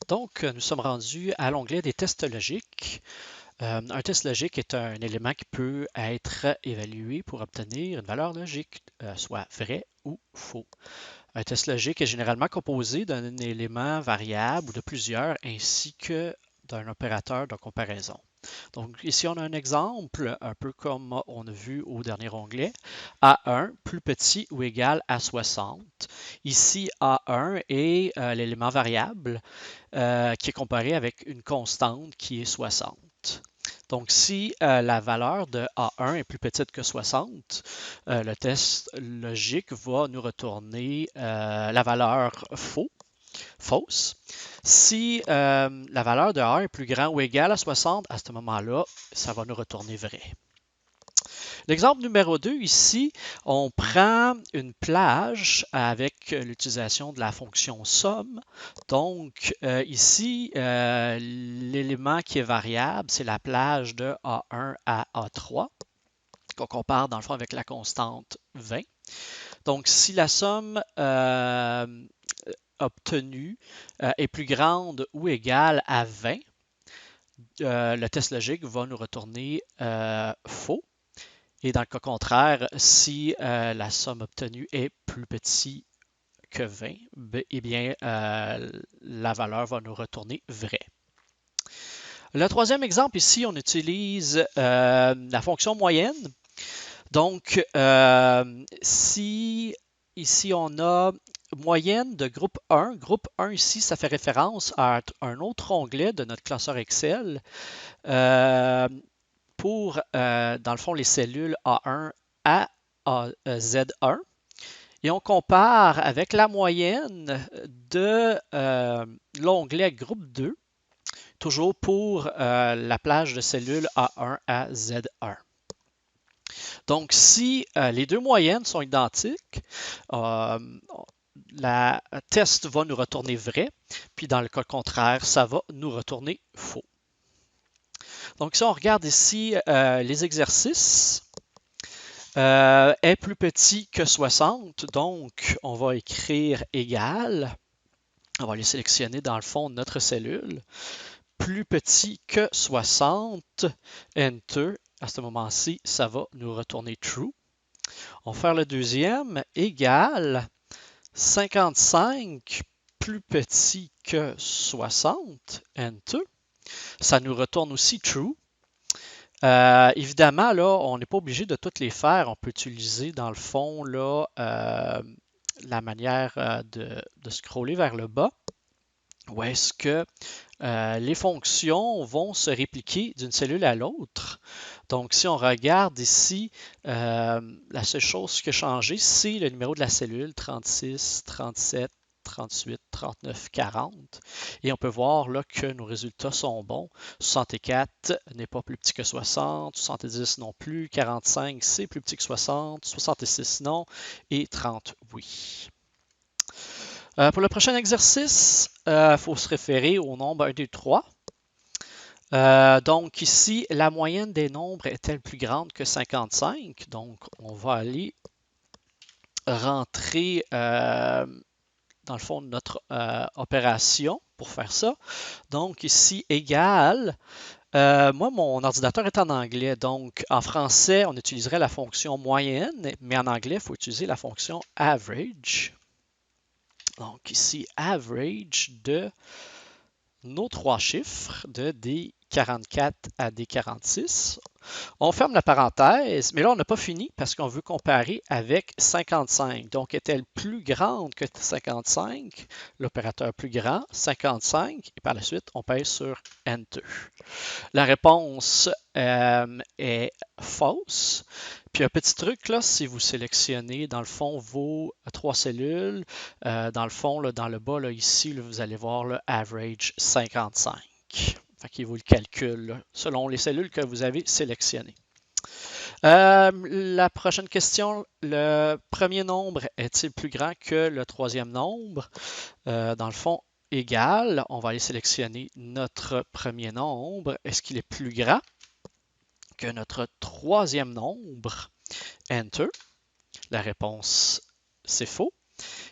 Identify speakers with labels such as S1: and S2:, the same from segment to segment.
S1: Donc, nous sommes rendus à l'onglet des tests logiques. Un test logique est un élément qui peut être évalué pour obtenir une valeur logique, soit vrai ou faux. Un test logique est généralement composé d'un élément variable ou de plusieurs, ainsi que d'un opérateur de comparaison. Donc ici, on a un exemple, un peu comme on a vu au dernier onglet. A1 plus petit ou égal à 60. Ici, A1 est l'élément variable qui est comparé avec une constante qui est 60. Donc, si la valeur de A1 est plus petite que 60, le test logique va nous retourner la valeur fausse. Si la valeur de A1 est plus grande ou égale à 60, à ce moment-là, ça va nous retourner vrai. L'exemple numéro 2, ici, on prend une plage avec l'utilisation de la fonction somme. Donc, ici, l'élément qui est variable, c'est la plage de A1 à A3, qu'on compare dans le fond avec la constante 20. Donc, si la somme obtenue est plus grande ou égale à 20, le test logique va nous retourner faux. Et dans le cas contraire, si la somme obtenue est plus petite que 20, eh bien, la valeur va nous retourner vrai. Le troisième exemple ici, on utilise la fonction moyenne. Donc, si ici on a moyenne de groupe 1, groupe 1 ici, ça fait référence à un autre onglet de notre classeur Excel. Pour, dans le fond, les cellules A1 à Z1. Et on compare avec la moyenne de l'onglet groupe 2, toujours pour la plage de cellules A1 à Z1. Donc, si les deux moyennes sont identiques, la test va nous retourner vrai, puis dans le cas contraire, ça va nous retourner faux. Donc, si on regarde ici les exercices, est plus petit que 60, donc on va écrire égal. On va aller sélectionner dans le fond notre cellule. Plus petit que 60, Enter. À ce moment-ci, ça va nous retourner true. On va faire le deuxième, égal 55 plus petit que 60, Enter. Ça nous retourne aussi true. Évidemment, là, on n'est pas obligé de toutes les faire. On peut utiliser, dans le fond, là, la manière de scroller vers le bas, où est-ce que les fonctions vont se répliquer d'une cellule à l'autre. Donc, si on regarde ici, la seule chose qui a changé, c'est le numéro de la cellule, 36, 37, 38, 39, 40. Et on peut voir là que nos résultats sont bons. 64 n'est pas plus petit que 60, 70 non plus, 45 c'est plus petit que 60, 66 non, et 30 oui. Pour le prochain exercice, il faut se référer au nombre 1, 2, 3. Donc ici, la moyenne des nombres est-elle plus grande que 55? Donc, on va aller rentrer dans le fond notre opération pour faire ça. Donc ici, égal. Moi, mon ordinateur est en anglais, donc en français, on utiliserait la fonction moyenne, mais en anglais, il faut utiliser la fonction average. Donc ici, average de nos trois chiffres de D44 à D46. On ferme la parenthèse, mais là, on n'a pas fini parce qu'on veut comparer avec 55. Donc, est-elle plus grande que 55? L'opérateur plus grand, 55, et par la suite, on pèse sur Enter. La réponse est fausse. Puis un petit truc, là, si vous sélectionnez, dans le fond, vos trois cellules, dans le fond, là, dans le bas, là, ici, là, vous allez voir le average 55. Fait qu'il vous le calcule là, selon les cellules que vous avez sélectionnées. La prochaine question, le premier nombre est-il plus grand que le troisième nombre? Dans le fond, égal, on va aller sélectionner notre premier nombre. Est-ce qu'il est plus grand que notre troisième nombre? Enter. La réponse, c'est faux.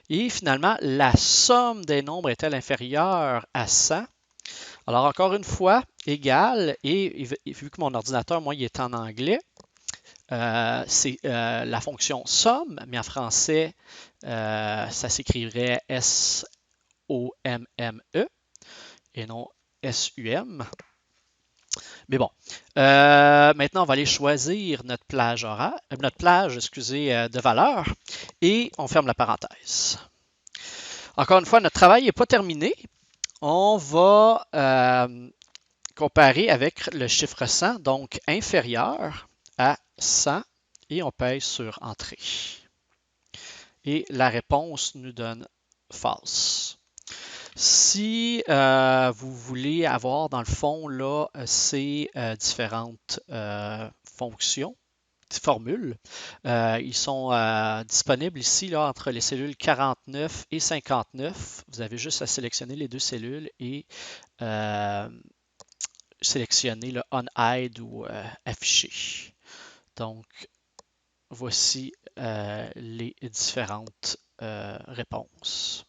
S1: Et finalement, la somme des nombres est-elle inférieure à 100? Alors encore une fois, égal, et vu que mon ordinateur, moi, il est en anglais, c'est la fonction somme, mais en français, ça s'écrirait S-O-M-M-E et non S-U-M. Mais bon, maintenant, on va aller choisir notre plage horaire, notre plage, excusez, de valeur, et on ferme la parenthèse. Encore une fois, notre travail n'est pas terminé. On va comparer avec le chiffre 100, donc inférieur à 100, et on pèse sur Entrée. Et la réponse nous donne false. Si vous voulez avoir dans le fond là, ces différentes fonctions, formules, ils sont disponibles ici là, entre les cellules 49 et 59. Vous avez juste à sélectionner les deux cellules et sélectionner le On-Hide ou Afficher. Donc, voici les différentes réponses.